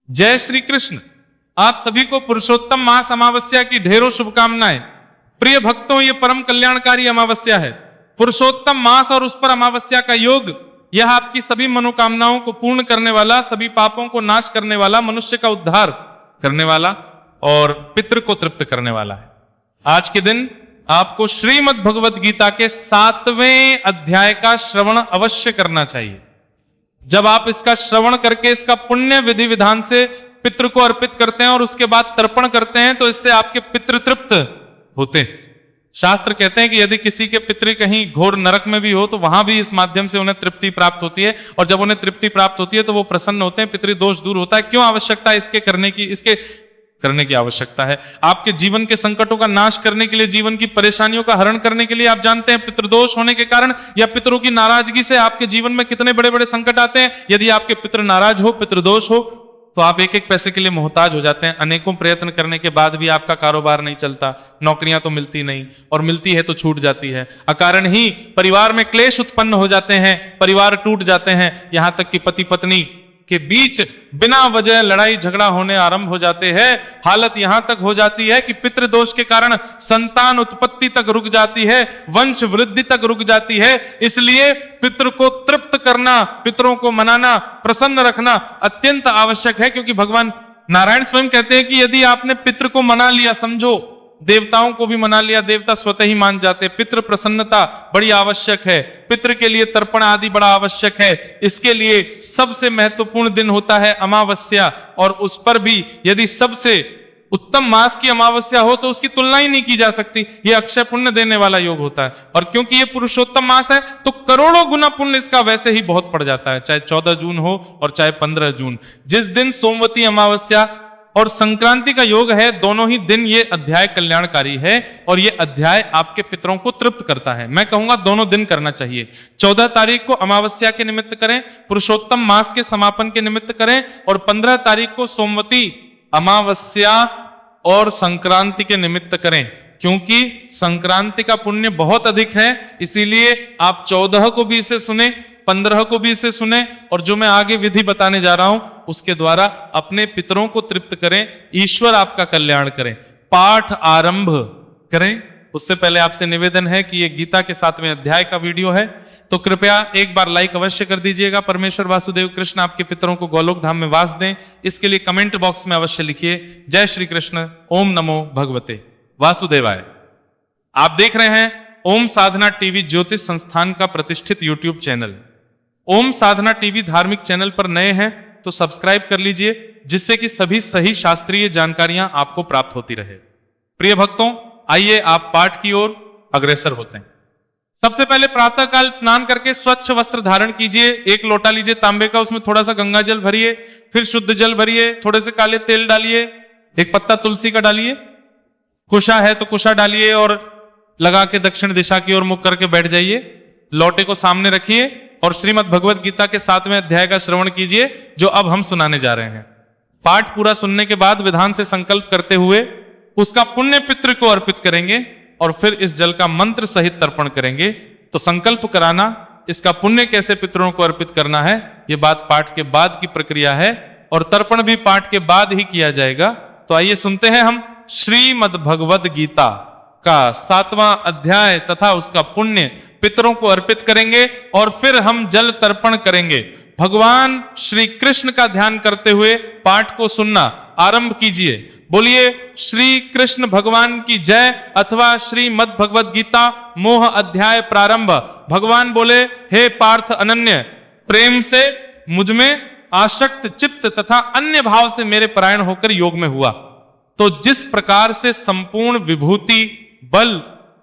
जय श्री कृष्ण। आप सभी को पुरुषोत्तम मास अमावस्या की ढेरों शुभकामनाएं। प्रिय भक्तों, ये परम कल्याणकारी अमावस्या है। पुरुषोत्तम मास और उस पर अमावस्या का योग, यह आपकी सभी मनोकामनाओं को पूर्ण करने वाला, सभी पापों को नाश करने वाला, मनुष्य का उद्धार करने वाला और पितृ को तृप्त करने वाला है। आज के दिन आपको श्रीमद् भगवद गीता के 7वें अध्याय का श्रवण अवश्य करना चाहिए। जब आप इसका श्रवण करके इसका पुण्य विधि विधान से पितृ को अर्पित करते हैं और उसके बाद तर्पण करते हैं तो इससे आपके पितृ तृप्त होते हैं। शास्त्र कहते हैं कि यदि किसी के पितृ कहीं घोर नरक में भी हो तो वहां भी इस माध्यम से उन्हें तृप्ति प्राप्त होती है, और जब उन्हें तृप्ति प्राप्त होती है तो वो प्रसन्न होते हैं, पितृ दोष दूर होता है। क्यों आवश्यकता है इसके करने की आवश्यकता है? आपके जीवन के संकटों का नाश करने के लिए, जीवन की परेशानियों का हरण करने के लिए। आप जानते हैं पितृदोष होने के कारण या पितरों की नाराजगी से आपके जीवन में कितने बड़े बड़े संकट आते हैं। यदि आपके पितृ नाराज हो, पितृदोष हो, तो आप एक एक पैसे के लिए मोहताज हो जाते हैं। अनेकों प्रयत्न करने के बाद भी आपका कारोबार नहीं चलता, नौकरियां तो मिलती नहीं, और मिलती है तो छूट जाती है। अकारण ही परिवार में क्लेश उत्पन्न हो जाते हैं, परिवार टूट जाते हैं, यहां तक कि पति पत्नी के बीच बिना वजह लड़ाई झगड़ा होने आरंभ हो जाते हैं। हालत यहां तक हो जाती है कि पितृदोष के कारण संतान उत्पत्ति तक रुक जाती है, वंश वृद्धि तक रुक जाती है। इसलिए पितृ को तृप्त करना, पितरों को मनाना, प्रसन्न रखना अत्यंत आवश्यक है। क्योंकि भगवान नारायण स्वयं कहते हैं कि यदि आपने पितृ को मना लिया, समझो देवताओं को भी मना लिया, देवता स्वतः ही मान जाते। पितृ प्रसन्नता बड़ी आवश्यक है, पितृ के लिए तर्पण आदि बड़ा आवश्यक है। इसके लिए सबसे महत्वपूर्ण दिन होता है अमावस्या, और उस पर भी यदि सबसे उत्तम मास की अमावस्या हो तो उसकी तुलना ही नहीं की जा सकती। यह अक्षय पुण्य देने वाला योग होता है, और क्योंकि यह पुरुषोत्तम मास है तो करोड़ों गुना पुण्य इसका वैसे ही बहुत पड़ जाता है, चाहे 14 जून हो और चाहे 15 जून। जिस दिन सोमवती अमावस्या और संक्रांति का योग है, दोनों ही दिन ये अध्याय कल्याणकारी है, और ये अध्याय आपके पितरों को तृप्त करता है। मैं कहूंगा दोनों दिन करना चाहिए। 14 तारीख को अमावस्या के निमित्त करें, पुरुषोत्तम मास के समापन के निमित्त करें, और 15 तारीख को सोमवती अमावस्या और संक्रांति के निमित्त करें। क्योंकि संक्रांति का पुण्य बहुत अधिक है, इसीलिए आप 14 को भी इसे सुने, 15 को भी इसे सुने, और जो मैं आगे विधि बताने जा रहा हूं उसके द्वारा अपने पितरों को तृप्त करें, ईश्वर आपका कल्याण करें। पाठ आरंभ करें उससे पहले आपसे निवेदन है कि यह गीता के 7वें अध्याय का वीडियो है, तो कृपया एक बार लाइक अवश्य कर दीजिएगा। परमेश्वर वासुदेव कृष्ण आपके पितरों को गोलोक धाम में वास दें, इसके लिए कमेंट बॉक्स में अवश्य लिखिए जय श्री कृष्ण, ओम नमो भगवते वासुदेवाय। आप देख रहे हैं ओम साधना टीवी ज्योतिष संस्थान का प्रतिष्ठित यूट्यूब चैनल। ओम साधना टीवी धार्मिक चैनल पर नए हैं तो सब्सक्राइब कर लीजिए, जिससे कि सभी सही शास्त्रीय जानकारियां आपको प्राप्त होती रहे। प्रिय भक्तों, आइए आप पाठ की ओर अग्रसर होते हैं। सबसे पहले प्रातः काल स्नान करके स्वच्छ वस्त्र धारण कीजिए। एक लोटा लीजिए तांबे का, उसमें थोड़ा सा गंगा जल भरिए, फिर शुद्ध जल भरिए, थोड़े से काले तेल डालिए, एक पत्ता तुलसी का डालिए, कुशा है तो कुशा डालिए, और लगा के दक्षिण दिशा की ओर मुख करके बैठ जाइए। लोटे को सामने रखिए और श्रीमद् भगवद गीता के 7वें अध्याय का श्रवण कीजिए, जो अब हम सुनाने जा रहे हैं। पाठ पूरा सुनने के बाद विधान से संकल्प करते हुए उसका पुण्य पितृ को अर्पित करेंगे, और फिर इस जल का मंत्र सहित तर्पण करेंगे। तो संकल्प कराना, इसका पुण्य कैसे पितरों को अर्पित करना है, यह बात पाठ के बाद की प्रक्रिया है, और तर्पण भी पाठ के बाद ही किया जाएगा। तो आइए सुनते हैं हम श्रीमद् भगवद गीता का 7वां अध्याय तथा उसका पुण्य पितरों को अर्पित करेंगे, और फिर हम जल तर्पण करेंगे। भगवान श्री कृष्ण का ध्यान करते हुए पाठ को सुनना आरंभ कीजिए। बोलिए श्री कृष्ण भगवान की जय, अथवा श्रीमद् भगवद गीता मोह अध्याय प्रारंभ। भगवान बोले, हे पार्थ अनन्य प्रेम से मुझ में आसक्त चित्त तथा अन्य भाव से मेरे परायण होकर योग में हुआ, तो जिस प्रकार से संपूर्ण विभूति, बल,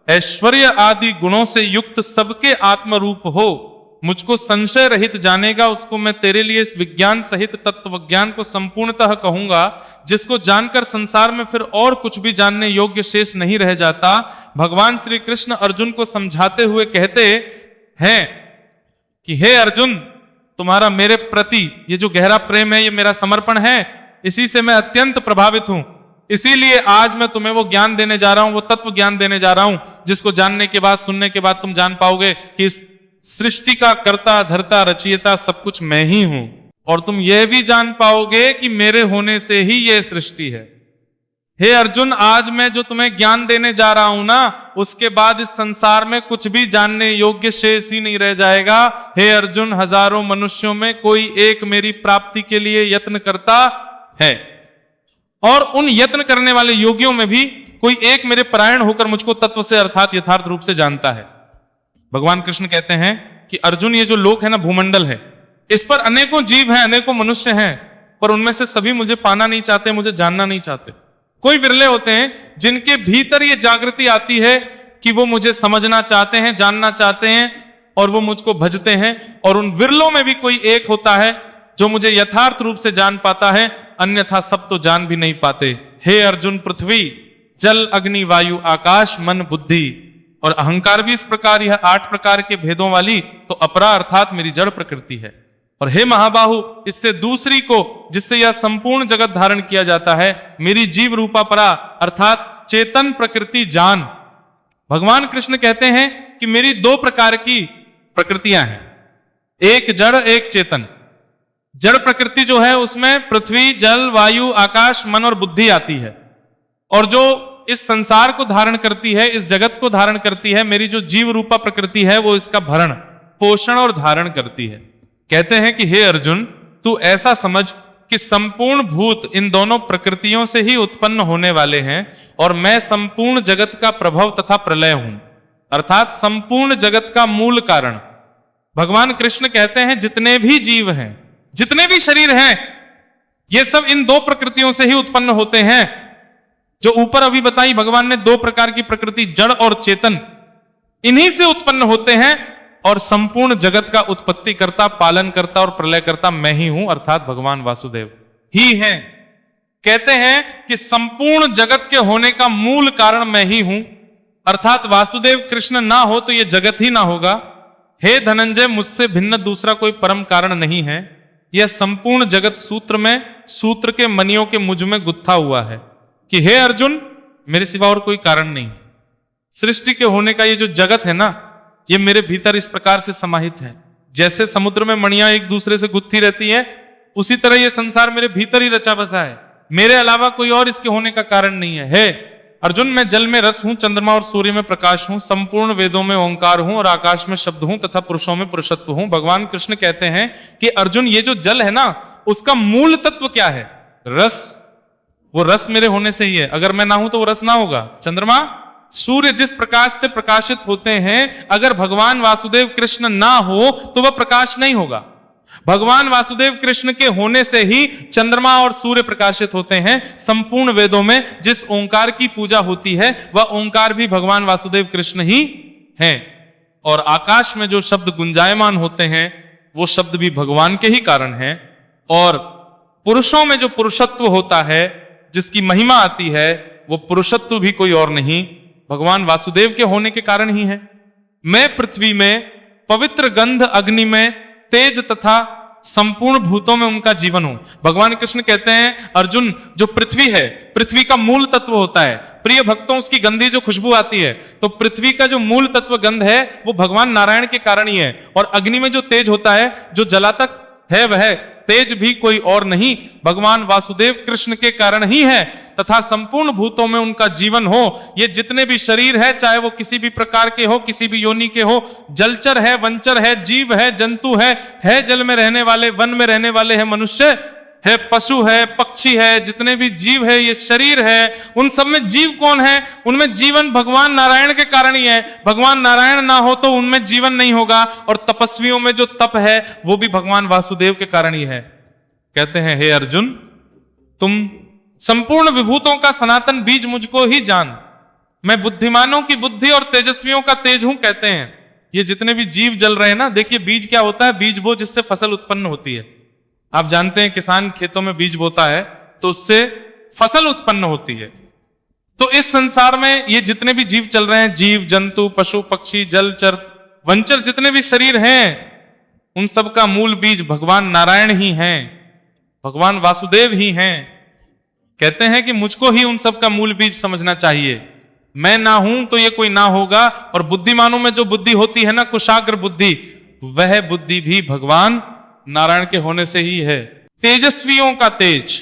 ऐश्वर्य आदि गुणों से युक्त सबके आत्मरूप हो, मुझको संशय रहित जानेगा, उसको मैं तेरे लिए इस विज्ञान सहित तत्व ज्ञान को संपूर्णतः कहूंगा, जिसको जानकर संसार में फिर और कुछ भी जानने योग्य शेष नहीं रह जाता। भगवान श्री कृष्ण अर्जुन को समझाते हुए कहते हैं कि हे अर्जुन, तुम्हारा मेरे प्रति ये जो गहरा प्रेम है, ये मेरा समर्पण है, इसी से मैं अत्यंत प्रभावित हूं। इसीलिए आज मैं तुम्हें वो ज्ञान देने जा रहा हूं, वो तत्व ज्ञान देने जा रहा हूं, जिसको जानने के बाद, सुनने के बाद तुम जान पाओगे कि इस सृष्टि का कर्ता, धर्ता, रचयिता सब कुछ मैं ही हूं। और तुम यह भी जान पाओगे कि मेरे होने से ही यह सृष्टि है। हे अर्जुन, आज मैं जो तुम्हें ज्ञान देने जा रहा हूं ना, उसके बाद इस संसार में कुछ भी जानने योग्य शेष ही नहीं रह जाएगा। हे अर्जुन, हजारों मनुष्यों में कोई एक मेरी प्राप्ति के लिए यत्न करता है, और उन यत्न करने वाले योगियों में भी कोई एक मेरे परायण होकर मुझको तत्व से अर्थात यथार्थ रूप से जानता है। भगवान कृष्ण कहते हैं कि अर्जुन, ये जो लोक है ना, भूमंडल है, इस पर अनेकों जीव हैं, अनेकों मनुष्य हैं, पर उनमें से सभी मुझे पाना नहीं चाहते, मुझे जानना नहीं चाहते। कोई विरले होते हैं जिनके भीतर ये जागृति आती है कि वो मुझे समझना चाहते हैं, जानना चाहते हैं, और वो मुझको भजते हैं। और उन विरलों में भी कोई एक होता है जो मुझे यथार्थ रूप से जान पाता है, अन्यथा सब तो जान भी नहीं पाते। हे अर्जुन, पृथ्वी, जल, अग्नि, वायु, आकाश, मन, बुद्धि और अहंकार भी इस प्रकार, यह 8 प्रकार के भेदों वाली तो अपरा अर्थात मेरी जड़ प्रकृति है। और हे महाबाहु, इससे दूसरी को जिससे यह संपूर्ण जगत धारण किया जाता है, मेरी जीव रूपा परा अर्थात चेतन प्रकृति जान। भगवान कृष्ण कहते हैं कि मेरी 2 प्रकार की प्रकृतियां हैं, एक जड़, एक चेतन। जड़ प्रकृति जो है उसमें पृथ्वी, जल, वायु, आकाश, मन और बुद्धि आती है, और जो इस संसार को धारण करती है, इस जगत को धारण करती है, मेरी जो जीव रूपा प्रकृति है, वो इसका भरण, पोषण और धारण करती है। कहते हैं कि हे अर्जुन, तू ऐसा समझ कि संपूर्ण भूत इन दोनों प्रकृतियों से ही उत्पन्न होने वाले हैं, और मैं संपूर्ण जगत का प्रभव तथा प्रलय हूं, अर्थात संपूर्ण जगत का मूल कारण। भगवान कृष्ण कहते हैं जितने भी जीव हैं, जितने भी शरीर हैं, ये सब इन 2 प्रकृतियों से ही उत्पन्न होते हैं। जो ऊपर अभी बताई भगवान ने 2 प्रकार की प्रकृति, जड़ और चेतन, इन्हीं से उत्पन्न होते हैं, और संपूर्ण जगत का उत्पत्ति करता, पालन करता और प्रलय करता मैं ही हूं, अर्थात भगवान वासुदेव ही हैं। कहते हैं कि संपूर्ण जगत के होने का मूल कारण मैं ही हूं, अर्थात वासुदेव कृष्ण ना हो तो यह जगत ही ना होगा। हे धनंजय, मुझसे भिन्न दूसरा कोई परम कारण नहीं है। यह संपूर्ण जगत सूत्र में, सूत्र के मनियों के मुझ में गुत्था हुआ है कि हे अर्जुन, मेरे सिवा और कोई कारण नहीं। सृष्टि के होने का ये जो जगत है ना, ये मेरे भीतर इस प्रकार से समाहित है। जैसे समुद्र में मणियां एक दूसरे से गुत्थी रहती है, उसी तरह ये संसार मेरे भीतर ही रचा बसा है, मेरे अलावा कोई और इसके होने का कारण नहीं है। हे अर्जुन, मैं जल में रस हूं, चंद्रमा और सूर्य में प्रकाश हूं, संपूर्ण वेदों में ओंकार हूं, और आकाश में शब्द हूं, तथा पुरुषों में पुरुषत्व हूं। भगवान कृष्ण कहते हैं कि अर्जुन, ये जो जल है ना, उसका मूल तत्व क्या है? रस। वो रस मेरे होने से ही है, अगर मैं ना हूं तो वो रस ना होगा। चंद्रमा, सूर्य जिस प्रकाश से प्रकाशित होते हैं, अगर भगवान वासुदेव कृष्ण ना हो तो वह प्रकाश नहीं होगा। भगवान वासुदेव कृष्ण के होने से ही चंद्रमा और सूर्य प्रकाशित होते हैं। संपूर्ण वेदों में जिस ओंकार की पूजा होती है, वह ओंकार भी भगवान वासुदेव कृष्ण ही हैं। और आकाश में जो शब्द गुंजायमान होते हैं, वो शब्द भी भगवान के ही कारण हैं। और पुरुषों में जो पुरुषत्व होता है, जिसकी महिमा आती है, वो पुरुषत्व भी कोई और नहीं, भगवान वासुदेव के होने के कारण ही है। मैं पृथ्वी में, पवित्र गंध अग्नि में, तेज तथा संपूर्ण भूतों में उनका जीवन हूं। भगवान कृष्ण कहते हैं अर्जुन, जो पृथ्वी है, पृथ्वी का मूल तत्व होता है। प्रिय भक्तों, उसकी गंधी जो खुशबू आती है, तो पृथ्वी का जो मूल तत्व गंध है, वो भगवान नारायण के कारण ही है। और अग्नि में जो तेज होता है, जो जलातक है, वह तेज भी कोई और नहीं, भगवान वासुदेव कृष्ण के कारण ही है। तथा संपूर्ण भूतों में उनका जीवन हो। ये जितने भी शरीर है, चाहे वो किसी भी प्रकार के हो, किसी भी योनि के हो, जलचर है, वंचर है, जीव है, जंतु है जल में रहने वाले, वन में रहने वाले है, मनुष्य है, पशु है, पक्षी है, जितने भी जीव है, ये शरीर है, उन सब में जीव कौन है? उनमें जीवन भगवान नारायण के कारण ही है। भगवान नारायण ना हो तो उनमें जीवन नहीं होगा। और तपस्वियों में जो तप है, वो भी भगवान वासुदेव के कारण ही है। कहते हैं हे अर्जुन, तुम संपूर्ण विभूतों का सनातन बीज मुझको ही जान। मैं बुद्धिमानों की बुद्धि और तेजस्वियों का तेज हूं। कहते हैं ये जितने भी जीव जल रहे हैं ना, देखिए बीज क्या होता है? बीज वो जिससे फसल उत्पन्न होती है। आप जानते हैं किसान खेतों में बीज बोता है तो उससे फसल उत्पन्न होती है। तो इस संसार में ये जितने भी जीव चल रहे हैं, जीव, जंतु, पशु, पक्षी, जलचर, वंचर, जितने भी शरीर हैं, उन सब का मूल बीज भगवान नारायण ही हैं, भगवान वासुदेव ही हैं। कहते हैं कि मुझको ही उन सब का मूल बीज समझना चाहिए। मैं ना हूं तो ये कोई ना होगा। और बुद्धिमानों में जो बुद्धि होती है ना, कुशाग्र बुद्धि, वह बुद्धि भी भगवान नारायण के होने से ही है। तेजस्वियों का तेज,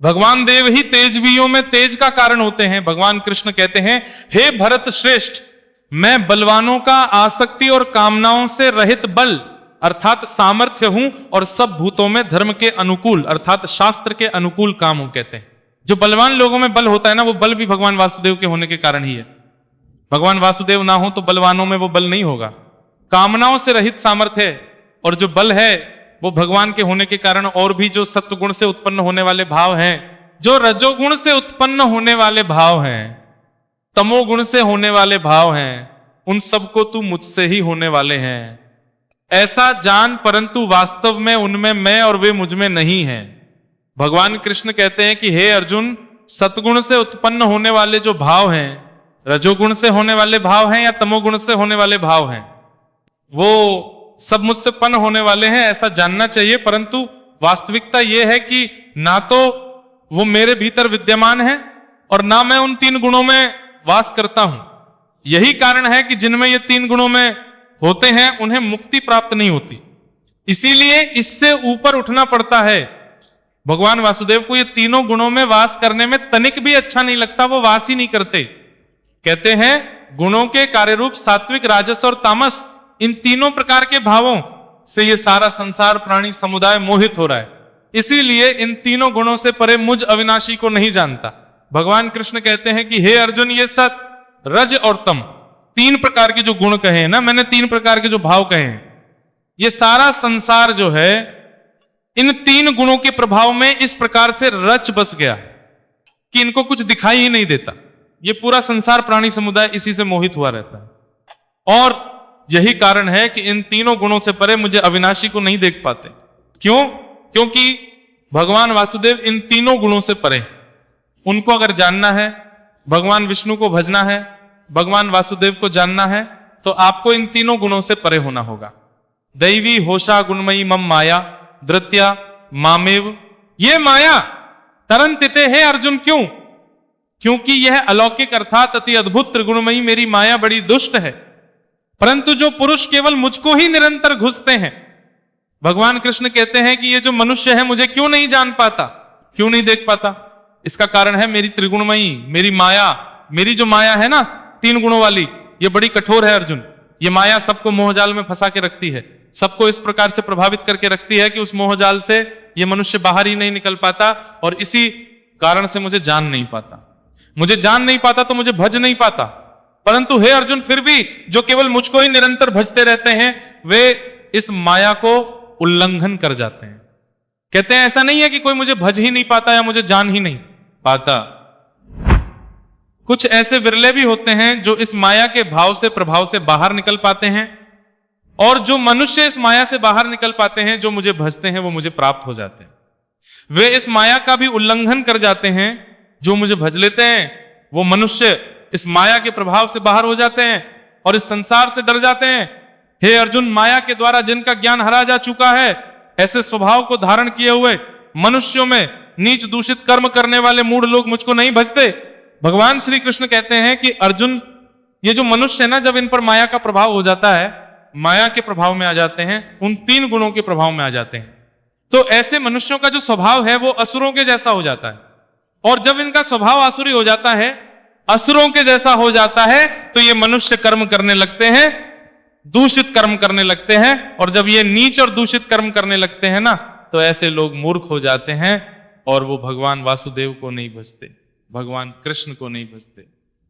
भगवान देव ही तेजवियों में तेज का कारण होते हैं। भगवान कृष्ण कहते हैं, हे भरत श्रेष्ठ, मैं बलवानों का आसक्ति और कामनाओं से रहित बल अर्थात सामर्थ्य हूं और सब भूतों में धर्म के अनुकूल अर्थात शास्त्र के अनुकूल काम हूं। कहते हैं जो बलवान लोगों में बल होता है ना, वो बल भी भगवान वासुदेव के होने के कारण ही है। भगवान वासुदेव ना हो तो बलवानों में वो बल नहीं होगा। कामनाओं से रहित सामर्थ्य है, और जो बल है वो भगवान के होने के कारण, और भी जो सत्वगुण से उत्पन्न होने वाले भाव हैं, जो रजोगुण से उत्पन्न होने वाले भाव हैं, तमोगुण से होने वाले भाव हैं, उन सबको तू मुझसे ही होने वाले हैं ऐसा जान, परंतु वास्तव में उनमें मैं और वे मुझ में नहीं हैं। भगवान कृष्ण कहते हैं कि हे अर्जुन, सतगुण से उत्पन्न होने वाले जो भाव हैं, रजोगुण से होने वाले भाव हैं या तमोगुण से होने वाले भाव हैं, वो सब मुझसे उत्पन्न होने वाले हैं ऐसा जानना चाहिए। परंतु वास्तविकता यह है कि ना तो वो मेरे भीतर विद्यमान है और ना मैं उन तीन गुणों में वास करता हूं। यही कारण है कि जिनमें ये तीन गुणों में होते हैं उन्हें मुक्ति प्राप्त नहीं होती। इसीलिए इससे ऊपर उठना पड़ता है। भगवान वासुदेव को ये तीनों गुणों में वास करने में तनिक भी अच्छा नहीं लगता, वो वास ही नहीं करते। कहते हैं गुणों के कार्य रूप सात्विक, राजस और तामस, इन तीनों प्रकार के भावों से ये सारा संसार प्राणी समुदाय मोहित हो रहा है। इसीलिए इन तीनों गुणों से परे मुझ अविनाशी को नहीं जानता। भगवान कृष्ण कहते हैं कि हे अर्जुन, ये सत, रज और तम, तीन प्रकार के जो गुण कहे हैं ना, मैंने तीन प्रकार के जो भाव कहे हैं, ये सारा संसार जो है इन तीन गुणों के प्रभाव में इस प्रकार से रच बस गया कि इनको कुछ दिखाई ही नहीं देता। ये पूरा संसार प्राणी समुदाय इसी से मोहित हुआ रहता है। और यही कारण है कि इन तीनों गुणों से परे मुझे अविनाशी को नहीं देख पाते। क्यों? क्योंकि भगवान वासुदेव इन तीनों गुणों से परे। उनको अगर जानना है, भगवान विष्णु को भजना है, भगवान वासुदेव को जानना है, तो आपको इन तीनों गुणों से परे होना होगा। दैवी होशा गुणमयी मम माया धृत्या मामेव, ये माया तरंतिते है अर्जुन। क्यों? क्योंकि यह अलौकिक अर्थात अति अद्भुत त्रिगुणमयी मेरी माया बड़ी दुष्ट है। परंतु जो पुरुष केवल मुझको ही निरंतर घुसते हैं, भगवान कृष्ण कहते हैं कि ये जो मनुष्य है मुझे क्यों नहीं जान पाता, क्यों नहीं देख पाता? इसका कारण है मेरी त्रिगुणमयी, मेरी माया। मेरी जो माया है ना तीन गुणों वाली, ये बड़ी कठोर है अर्जुन। ये माया सबको मोहजाल में फंसा के रखती है, सबको इस प्रकार से प्रभावित करके रखती है कि उस मोहजाल से ये मनुष्य बाहर ही नहीं निकल पाता, और इसी कारण से मुझे जान नहीं पाता। मुझे जान नहीं पाता तो मुझे भज नहीं पाता। परंतु हे अर्जुन, फिर भी जो केवल मुझको ही निरंतर भजते रहते हैं, वे इस माया को उल्लंघन कर जाते हैं। कहते हैं ऐसा नहीं है कि कोई मुझे भज ही नहीं पाता या मुझे जान ही नहीं पाता। कुछ ऐसे विरले भी होते हैं जो इस माया के भाव से, प्रभाव से बाहर निकल पाते हैं, और जो मनुष्य इस माया से बाहर निकल पाते हैं, जो मुझे भजते हैं, वो मुझे प्राप्त हो जाते हैं। वे इस माया का भी उल्लंघन कर जाते हैं। जो मुझे भज लेते हैं वो मनुष्य इस माया के प्रभाव से बाहर हो जाते हैं और इस संसार से डर जाते हैं। हे अर्जुन, माया के द्वारा जिनका ज्ञान हरा जा चुका है, ऐसे स्वभाव को धारण किए हुए मनुष्यों में नीच दूषित कर्म करने वाले मूढ़ लोग मुझको नहीं भजते। भगवान श्री कृष्ण कहते हैं कि अर्जुन, ये जो मनुष्य है ना, जब इन पर माया का प्रभाव हो जाता है, माया के प्रभाव में आ जाते हैं, उन तीन गुणों के प्रभाव में आ जाते हैं, तो ऐसे मनुष्यों का जो स्वभाव है वो असुरों के जैसा हो जाता है। और जब इनका स्वभाव आसुरी हो जाता है, असुरों के जैसा हो जाता है, तो ये मनुष्य कर्म करने लगते हैं, दूषित कर्म करने लगते हैं। और जब ये नीच और दूषित कर्म करने लगते हैं ना, तो ऐसे लोग मूर्ख हो जाते हैं और वो भगवान वासुदेव को नहीं भजते, भगवान कृष्ण को नहीं भजते,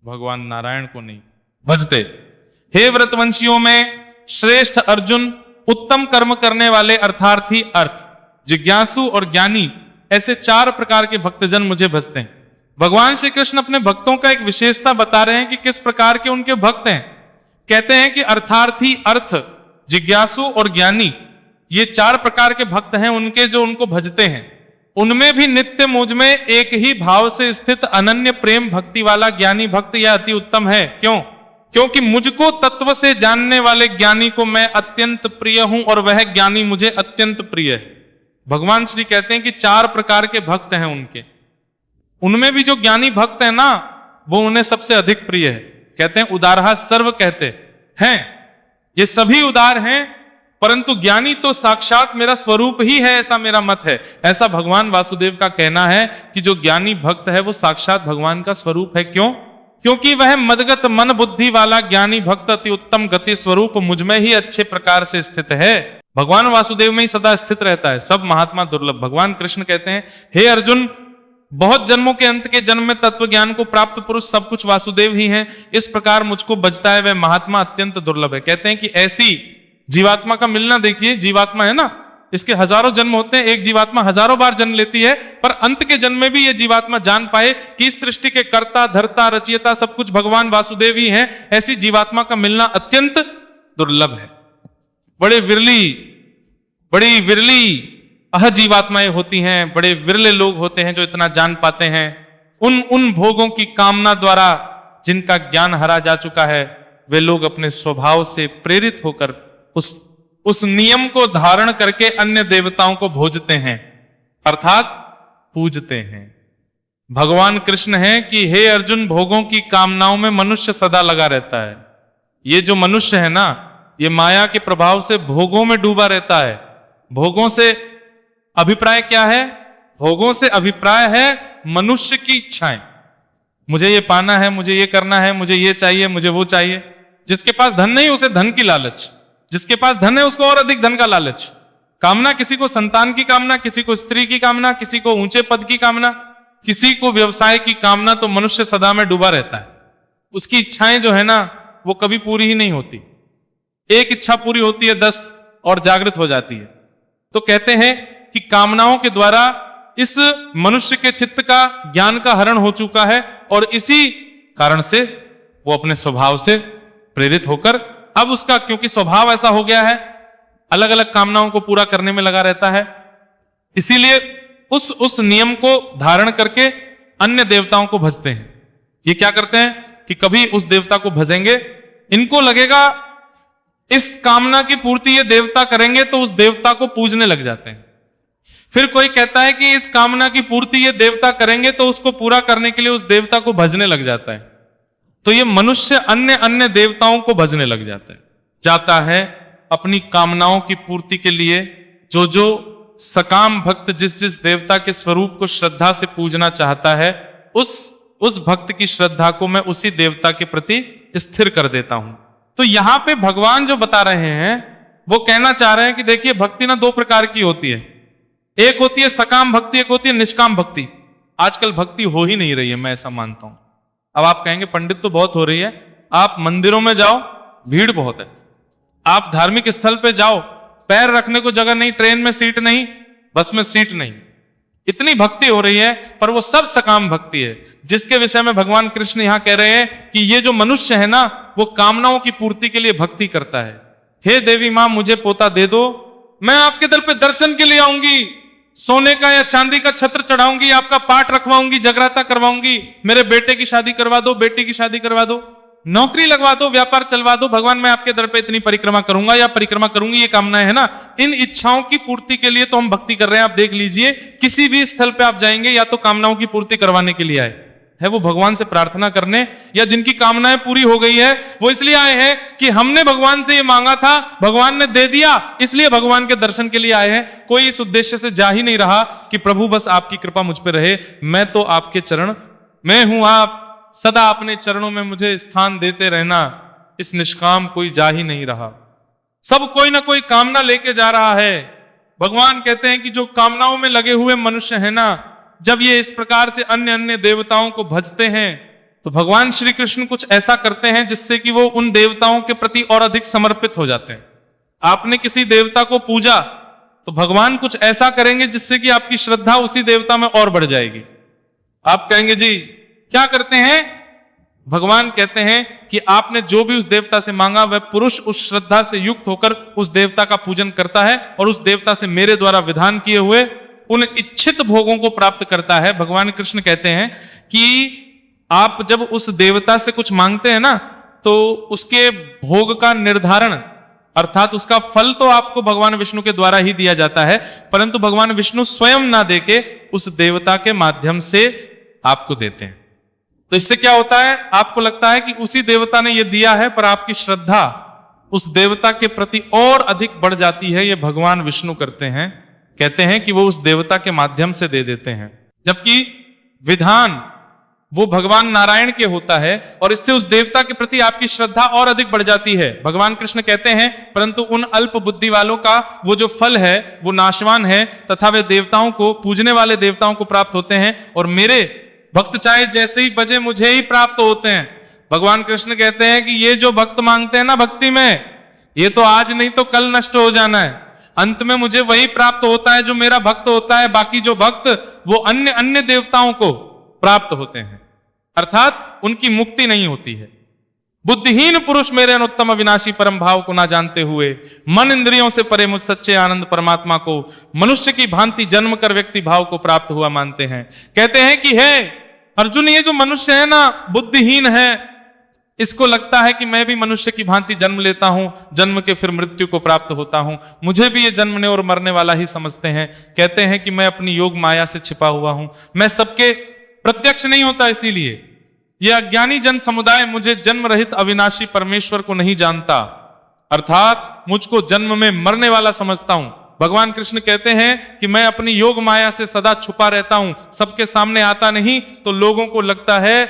भगवान नारायण को नहीं भजते। हे व्रतवंशियों में श्रेष्ठ अर्जुन, उत्तम कर्म करने वाले अर्थार्थी, अर्थ जिज्ञासु और ज्ञानी, ऐसे चार प्रकार के भक्तजन मुझे भजते हैं। भगवान श्री कृष्ण अपने भक्तों का एक विशेषता बता रहे हैं कि किस प्रकार के उनके भक्त हैं। कहते हैं कि अर्थार्थी, अर्थ, जिज्ञासु और ज्ञानी, ये चार प्रकार के भक्त हैं उनके, जो उनको भजते हैं। उनमें भी नित्य मुझ में एक ही भाव से स्थित अनन्य प्रेम भक्ति वाला ज्ञानी भक्त यह अति उत्तम है। क्यों? क्योंकि मुझको तत्व से जानने वाले ज्ञानी को मैं अत्यंत प्रिय हूं और वह ज्ञानी मुझे अत्यंत प्रिय है। भगवान श्री कहते हैं कि चार प्रकार के भक्त हैं उनके, उनमें भी जो ज्ञानी भक्त है ना, वो उन्हें सबसे अधिक प्रिय है। कहते हैं उदारहा सर्व कहते हैं, ये सभी उदार हैं, परंतु ज्ञानी तो साक्षात मेरा स्वरूप ही है, ऐसा मेरा मत है। ऐसा भगवान वासुदेव का कहना है कि जो ज्ञानी भक्त है वो साक्षात भगवान का स्वरूप है। क्यों? क्योंकि वह मदगत मन बुद्धि वाला ज्ञानी भक्त अति उत्तम गति स्वरूप मुझ में ही अच्छे प्रकार से स्थित है। भगवान वासुदेव में ही सदा स्थित रहता है, सब महात्मा दुर्लभ। भगवान कृष्ण कहते हैं, हे अर्जुन, बहुत जन्मों के अंत के जन्म में तत्व ज्ञान को प्राप्त पुरुष सब कुछ वासुदेव ही हैं। इस प्रकार मुझको बचता है वह महात्मा अत्यंत दुर्लभ है। कहते हैं कि ऐसी जीवात्मा का मिलना, देखिए जीवात्मा है ना, इसके हजारों जन्म होते हैं, एक जीवात्मा हजारों बार जन्म लेती है, पर अंत के जन्म में भी ये जीवात्मा जान पाए कि इस सृष्टि के कर्ता धर्ता रचयिता सब कुछ भगवान वासुदेव ही हैं। ऐसी जीवात्मा का मिलना अत्यंत दुर्लभ है। बड़ी विरली अजीवात्माएं होती हैं, बड़े विरले लोग होते हैं जो इतना जान पाते हैं। उन भोगों की कामना द्वारा जिनका ज्ञान हरा जा चुका है, वे लोग अपने स्वभाव से प्रेरित होकर उस नियम को धारण करके अन्य देवताओं को भोजते हैं, अर्थात पूजते हैं। भगवान कृष्ण है कि हे अर्जुन, भोगों की कामनाओं में मनुष्य सदा लगा रहता है। ये जो मनुष्य है ना, ये माया के प्रभाव से भोगों में डूबा रहता है। भोगों से अभिप्राय क्या है? भोगों से अभिप्राय है मनुष्य की इच्छाएं। मुझे ये पाना है, मुझे ये करना है, मुझे ये चाहिए, मुझे वो चाहिए। जिसके पास धन नहीं उसे धन की लालच, जिसके पास धन है उसको और अधिक धन का लालच। कामना, किसी को संतान की कामना, किसी को स्त्री की कामना, किसी को ऊंचे पद की कामना, किसी को व्यवसाय की कामना। तो मनुष्य सदा में डूबा रहता है। उसकी इच्छाएं जो है ना, वो कभी पूरी ही नहीं होती। एक इच्छा पूरी होती है, 10 और जागृत हो जाती है। तो कहते हैं कि कामनाओं के द्वारा इस मनुष्य के चित्त का ज्ञान का हरण हो चुका है, और इसी कारण से वो अपने स्वभाव से प्रेरित होकर, अब उसका क्योंकि स्वभाव ऐसा हो गया है, अलग अलग कामनाओं को पूरा करने में लगा रहता है, इसीलिए उस नियम को धारण करके अन्य देवताओं को भजते हैं। ये क्या करते हैं कि कभी उस देवता को भजेंगे, इनको लगेगा इस कामना की पूर्ति ये देवता करेंगे, तो उस देवता को पूजने लग जाते हैं। फिर कोई कहता है कि इस कामना की पूर्ति ये देवता करेंगे, तो उसको पूरा करने के लिए उस देवता को भजने लग जाता है। तो ये मनुष्य अन्य देवताओं को भजने लग जाता है अपनी कामनाओं की पूर्ति के लिए। जो सकाम भक्त जिस देवता के स्वरूप को श्रद्धा से पूजना चाहता है, उस भक्त की श्रद्धा को मैं उसी देवता के प्रति स्थिर कर देता हूं। तो यहां पे भगवान जो बता रहे हैं, वो कहना चाह रहे हैं कि देखिए, भक्ति ना 2 प्रकार की होती है। एक होती है सकाम भक्ति, एक होती है निष्काम भक्ति। आजकल भक्ति हो ही नहीं रही है, मैं ऐसा मानता हूं। अब आप कहेंगे पंडित तो बहुत हो रही है। आप मंदिरों में जाओ, भीड़ बहुत है। आप धार्मिक स्थल पे जाओ, पैर रखने को जगह नहीं, ट्रेन में सीट नहीं, बस में सीट नहीं, इतनी भक्ति हो रही है, पर वो सब सकाम भक्ति है, जिसके विषय में भगवान कृष्ण यहां कह रहे हैं कि ये जो मनुष्य है ना, वो कामनाओं की पूर्ति के लिए भक्ति करता है। हे देवी मां, मुझे पोता दे दो, मैं आपके दर पे दर्शन के लिए आऊंगी, सोने का या चांदी का छत्र चढ़ाऊंगी, आपका पाठ रखवाऊंगी, जगराता करवाऊंगी, मेरे बेटे की शादी करवा दो, बेटी की शादी करवा दो, नौकरी लगवा दो, व्यापार चलवा दो, भगवान मैं आपके दर पे इतनी परिक्रमा करूंगा या परिक्रमा करूंगी, ये कामनाएं है ना। इन इच्छाओं की पूर्ति के लिए तो हम भक्ति कर रहे हैं। आप देख लीजिए, किसी भी स्थल पे आप जाएंगे, या तो कामनाओं की पूर्ति करवाने के लिए आए है, वो भगवान से प्रार्थना करने, या जिनकी कामनाएं पूरी हो गई है वो इसलिए आए हैं कि हमने भगवान से ये मांगा था, भगवान ने दे दिया, इसलिए भगवान के दर्शन के लिए आए हैं। कोई इस उद्देश्य से जा ही नहीं रहा कि प्रभु बस आपकी कृपा मुझ पे रहे, मैं तो आपके चरण में हूं, आप सदा अपने चरणों में मुझे स्थान देते रहना। इस निष्काम कोई जा ही नहीं रहा, सब कोई ना कोई कामना लेके जा रहा है। भगवान कहते हैं कि जो कामनाओं में लगे हुए मनुष्य है ना, जब ये इस प्रकार से अन्य देवताओं को भजते हैं, तो भगवान श्री कृष्ण कुछ ऐसा करते हैं जिससे कि वो उन देवताओं के प्रति और अधिक समर्पित हो जाते हैं। आपने किसी देवता को पूजा, तो भगवान कुछ ऐसा करेंगे जिससे कि आपकी श्रद्धा उसी देवता में और बढ़ जाएगी। आप कहेंगे जी क्या करते हैं? भगवान कहते हैं कि आपने जो भी उस देवता से मांगा, वह पुरुष उस श्रद्धा से युक्त होकर उस देवता का पूजन करता है और उस देवता से मेरे द्वारा विधान किए हुए उन इच्छित भोगों को प्राप्त करता है। भगवान कृष्ण कहते हैं कि आप जब उस देवता से कुछ मांगते हैं ना, तो उसके भोग का निर्धारण, अर्थात उसका फल तो आपको भगवान विष्णु के द्वारा ही दिया जाता है, परंतु भगवान विष्णु स्वयं ना देके उस देवता के माध्यम से आपको देते हैं। तो इससे क्या होता है, आपको लगता है कि उसी देवता ने यह दिया है, पर आपकी श्रद्धा उस देवता के प्रति और अधिक बढ़ जाती है, ये भगवान विष्णु करते हैं। कहते हैं कि वो उस देवता के माध्यम से दे देते हैं, जबकि विधान वो भगवान नारायण के होता है और इससे उस देवता के प्रति आपकी श्रद्धा और अधिक बढ़ जाती है। भगवान कृष्ण कहते हैं, परंतु उन अल्प बुद्धि वालों का वो जो फल है वो नाशवान है, तथा वे देवताओं को, पूजने वाले देवताओं को प्राप्त होते हैं, और मेरे भक्त चाहे जैसे ही बजे मुझे ही प्राप्त होते हैं। भगवान कृष्ण कहते हैं कि ये जो भक्त मांगते हैं ना भक्ति में, ये तो आज नहीं तो कल नष्ट हो जाना है, अंत में मुझे वही प्राप्त होता है जो मेरा भक्त होता है। बाकी जो भक्त वो अन्य अन्य देवताओं को प्राप्त होते हैं, अर्थात उनकी मुक्ति नहीं होती है। बुद्धिहीन पुरुष मेरे अनुत्तम अविनाशी परम भाव को ना जानते हुए मन इंद्रियों से परे मुझ सच्चे आनंद परमात्मा को मनुष्य की भांति जन्म कर व्यक्ति भाव को प्राप्त हुआ मानते हैं। कहते हैं कि हे अर्जुन, ये जो मनुष्य है ना बुद्धिहीन है, इसको लगता है कि मैं भी मनुष्य की भांति जन्म लेता हूं, जन्म के फिर मृत्यु को प्राप्त होता हूं, मुझे भी ये जन्मने और मरने वाला ही समझते हैं। कहते हैं कि मैं अपनी योग माया से छिपा हुआ हूं, मैं सबके प्रत्यक्ष नहीं होता, इसीलिए ये अज्ञानी जन समुदाय मुझे जन्म रहित अविनाशी परमेश्वर को नहीं जानता, अर्थात मुझको जन्म में मरने वाला समझता हूं। भगवान कृष्ण कहते हैं कि मैं अपनी योग माया से सदा छुपा रहता हूं, सबके सामने आता नहीं, तो लोगों को लगता है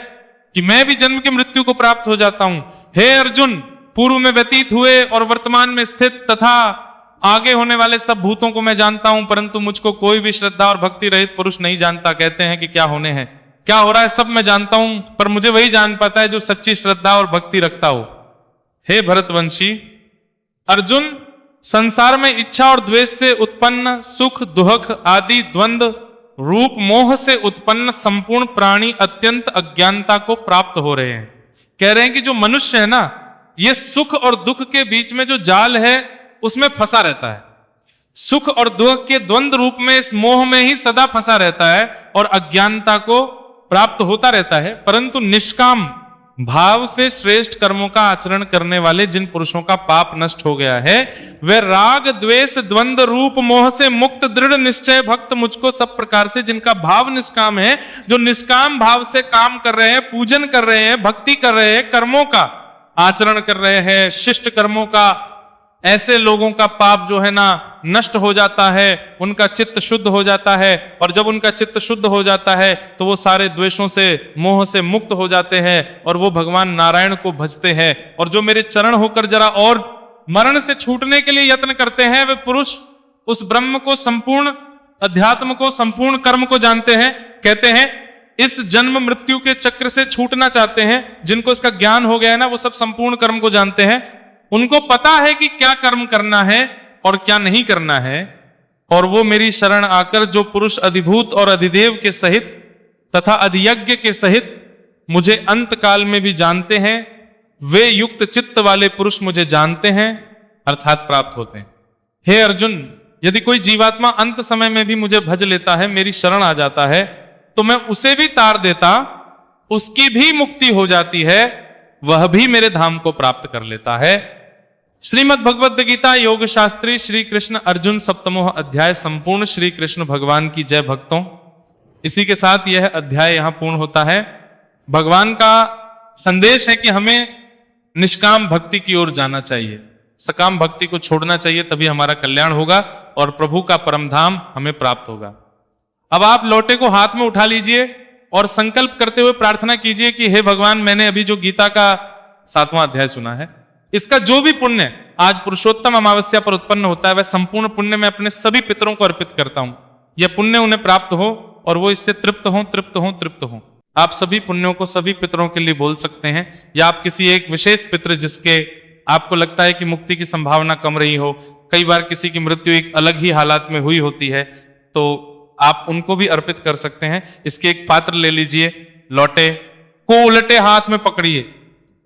कि मैं भी जन्म की मृत्यु को प्राप्त हो जाता हूं। हे अर्जुन, पूर्व में व्यतीत हुए और वर्तमान में स्थित तथा आगे होने वाले सब भूतों को मैं जानता हूं, परंतु मुझको कोई भी श्रद्धा और भक्ति रहित पुरुष नहीं जानता। कहते हैं कि क्या होने हैं, क्या हो रहा है, सब मैं जानता हूं, पर मुझे वही जान पाता है जो सच्ची श्रद्धा और भक्ति रखता हो। हे भरतवंशी अर्जुन, संसार में इच्छा और द्वेष से उत्पन्न सुख दुख आदि द्वंद्व रूप मोह से उत्पन्न संपूर्ण प्राणी अत्यंत अज्ञानता को प्राप्त हो रहे हैं। कह रहे हैं कि जो मनुष्य है ना, ये सुख और दुख के बीच में जो जाल है उसमें फंसा रहता है, सुख और दुख के द्वंद्व रूप में इस मोह में ही सदा फंसा रहता है और अज्ञानता को प्राप्त होता रहता है। परंतु निष्काम भाव से श्रेष्ठ कर्मों का आचरण करने वाले जिन पुरुषों का पाप नष्ट हो गया है, वे राग द्वेष द्वंद्व रूप मोह से मुक्त दृढ़ निश्चय भक्त मुझको सब प्रकार से, जिनका भाव निष्काम है, जो निष्काम भाव से काम कर रहे हैं, पूजन कर रहे हैं, भक्ति कर रहे हैं, कर्मों का आचरण कर रहे हैं, शिष्ट कर्मों का, ऐसे लोगों का पाप जो है ना नष्ट हो जाता है, उनका चित्त शुद्ध हो जाता है। और जब उनका चित्त शुद्ध हो जाता है तो वो सारे द्वेषों से मोह से मुक्त हो जाते हैं और वो भगवान नारायण को भजते हैं। और जो मेरे चरण होकर जरा और मरण से छूटने के लिए यत्न करते हैं, वे पुरुष उस ब्रह्म को, संपूर्ण अध्यात्म को, संपूर्ण कर्म को जानते हैं। कहते हैं इस जन्म मृत्यु के चक्र से छूटना चाहते हैं, जिनको इसका ज्ञान हो गया है ना, वो सब संपूर्ण कर्म को जानते हैं। उनको पता है कि क्या कर्म करना है और क्या नहीं करना है, और वो मेरी शरण आकर जो पुरुष अधिभूत और अधिदेव के सहित तथा अधियज्ञ के सहित मुझे अंत काल में भी जानते हैं, वे युक्त चित्त वाले पुरुष मुझे जानते हैं, अर्थात प्राप्त होते हैं। हे अर्जुन, यदि कोई जीवात्मा अंत समय में भी मुझे भज लेता है, मेरी शरण आ जाता है, तो मैं उसे भी तार देता, उसकी भी मुक्ति हो जाती है, वह भी मेरे धाम को प्राप्त कर लेता है। श्रीमद् भगवद गीता योग शास्त्री श्री कृष्ण अर्जुन सप्तमोह अध्याय संपूर्ण। श्री कृष्ण भगवान की जय भक्तों। इसी के साथ यह अध्याय यहां पूर्ण होता है। भगवान का संदेश है कि हमें निष्काम भक्ति की ओर जाना चाहिए, सकाम भक्ति को छोड़ना चाहिए, तभी हमारा कल्याण होगा और प्रभु का परम धाम हमें प्राप्त होगा। अब आप लोटे को हाथ में उठा लीजिए और संकल्प करते हुए प्रार्थना कीजिए कि हे भगवान, मैंने अभी जो गीता का 7वां अध्याय सुना है, इसका जो भी पुण्य आज पुरुषोत्तम अमावस्या पर उत्पन्न होता है, वह संपूर्ण पुण्य मैं अपने सभी पितरों को अर्पित करता हूं। यह पुण्य उन्हें प्राप्त हो और वो इससे तृप्त हो, तृप्त हो, तृप्त हो। आप सभी पुण्यों को सभी पितरों के लिए बोल सकते हैं, या आप किसी एक विशेष पितृ जिसके आपको लगता है कि मुक्ति की संभावना कम रही हो, कई बार किसी की मृत्यु एक अलग ही हालात में हुई होती है, तो आप उनको भी अर्पित कर सकते हैं। इसके एक पात्र ले लीजिए, लोटे को उलटे हाथ में पकड़िए,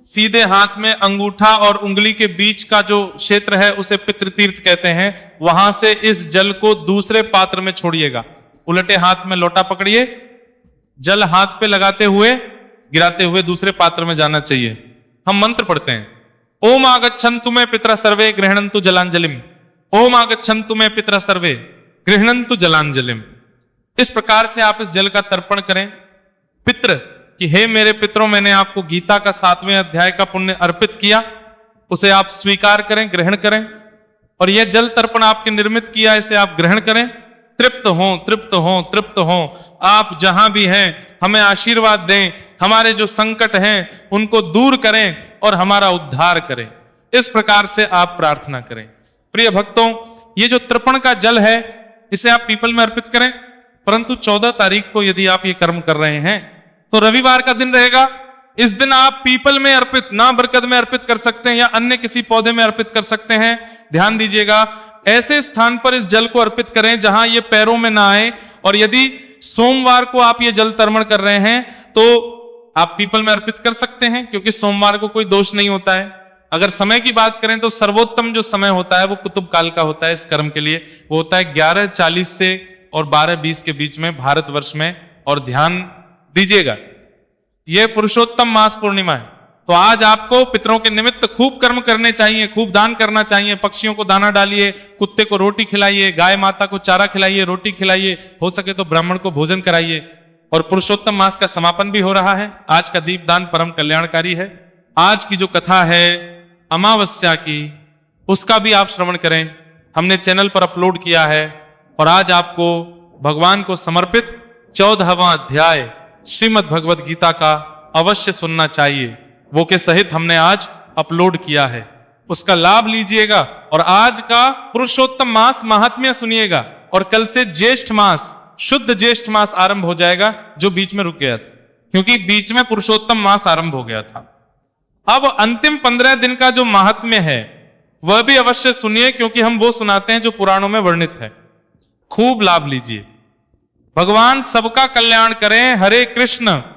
सीधे हाथ में अंगूठा और उंगली के बीच का जो क्षेत्र है उसे पितृतीर्थ कहते हैं, वहां से इस जल को दूसरे पात्र में छोड़िएगा। उलटे हाथ में लोटा पकड़िए, जल हाथ पे लगाते हुए गिराते हुए दूसरे पात्र में जाना चाहिए। हम मंत्र पढ़ते हैं, ओम आगच्छन्तु मे पितरः सर्वे गृह्णन्तु जलांजलिम, ओम आगच्छन्तु मे पितरः सर्वे गृह्णन्तु जलांजलिम। इस प्रकार से आप इस जल का तर्पण करें पितृ कि हे मेरे पितरों, मैंने आपको गीता का 7वें अध्याय का पुण्य अर्पित किया, उसे आप स्वीकार करें, ग्रहण करें, और यह जल तर्पण आपके निर्मित किया, इसे आप ग्रहण करें। तृप्त हों, तृप्त हों, तृप्त हों। आप जहां भी हैं हमें आशीर्वाद दें, हमारे जो संकट हैं उनको दूर करें और हमारा उद्धार करें। इस प्रकार से आप प्रार्थना करें। प्रिय भक्तों, ये जो तर्पण का जल है इसे आप पीपल में अर्पित करें, परंतु 14 तारीख को यदि आप ये कर्म कर रहे हैं तो रविवार का दिन रहेगा। इस दिन आप पीपल में अर्पित, ना बरगद में अर्पित कर सकते हैं या अन्य किसी पौधे में अर्पित कर सकते हैं। ध्यान दीजिएगा, ऐसे स्थान पर इस जल को अर्पित करें जहां ये पैरों में ना आए। और यदि सोमवार को आप ये जल तर्पण कर रहे हैं तो आप पीपल में अर्पित कर सकते हैं, क्योंकि सोमवार को कोई दोष नहीं होता है। अगर समय की बात करें तो सर्वोत्तम जो समय होता है वो कुतुब काल का होता है इस कर्म के लिए। वो होता है 11:40 से और 12:20 के बीच में भारतवर्ष में। और ध्यान दीजिएगा, यह पुरुषोत्तम मास पूर्णिमा है, तो आज आपको पितरों के निमित्त खूब कर्म करने चाहिए, खूब दान करना चाहिए। पक्षियों को दाना डालिए, कुत्ते को रोटी खिलाइए, गाय माता को चारा खिलाइए, रोटी खिलाइए, हो सके तो ब्राह्मण को भोजन कराइए। और पुरुषोत्तम मास का समापन भी हो रहा है। आज का दीपदान परम कल्याणकारी है। आज की जो कथा है अमावस्या की, उसका भी आप श्रवण करें, हमने चैनल पर अपलोड किया है। और आज आपको भगवान को समर्पित 14वां अध्याय श्रीमद् भगवद गीता का अवश्य सुनना चाहिए। वो के सहित हमने आज अपलोड किया है, उसका लाभ लीजिएगा। और आज का पुरुषोत्तम मास महात्म्य सुनिएगा। और कल से ज्येष्ठ मास, शुद्ध ज्येष्ठ मास आरंभ हो जाएगा, जो बीच में रुक गया था, क्योंकि बीच में पुरुषोत्तम मास आरंभ हो गया था। अब अंतिम 15 दिन का जो महात्म्य है वह भी अवश्य सुनिए, क्योंकि हम वो सुनाते हैं जो पुराणों में वर्णित है। खूब लाभ लीजिए। भगवान सबका कल्याण करें। हरे कृष्ण।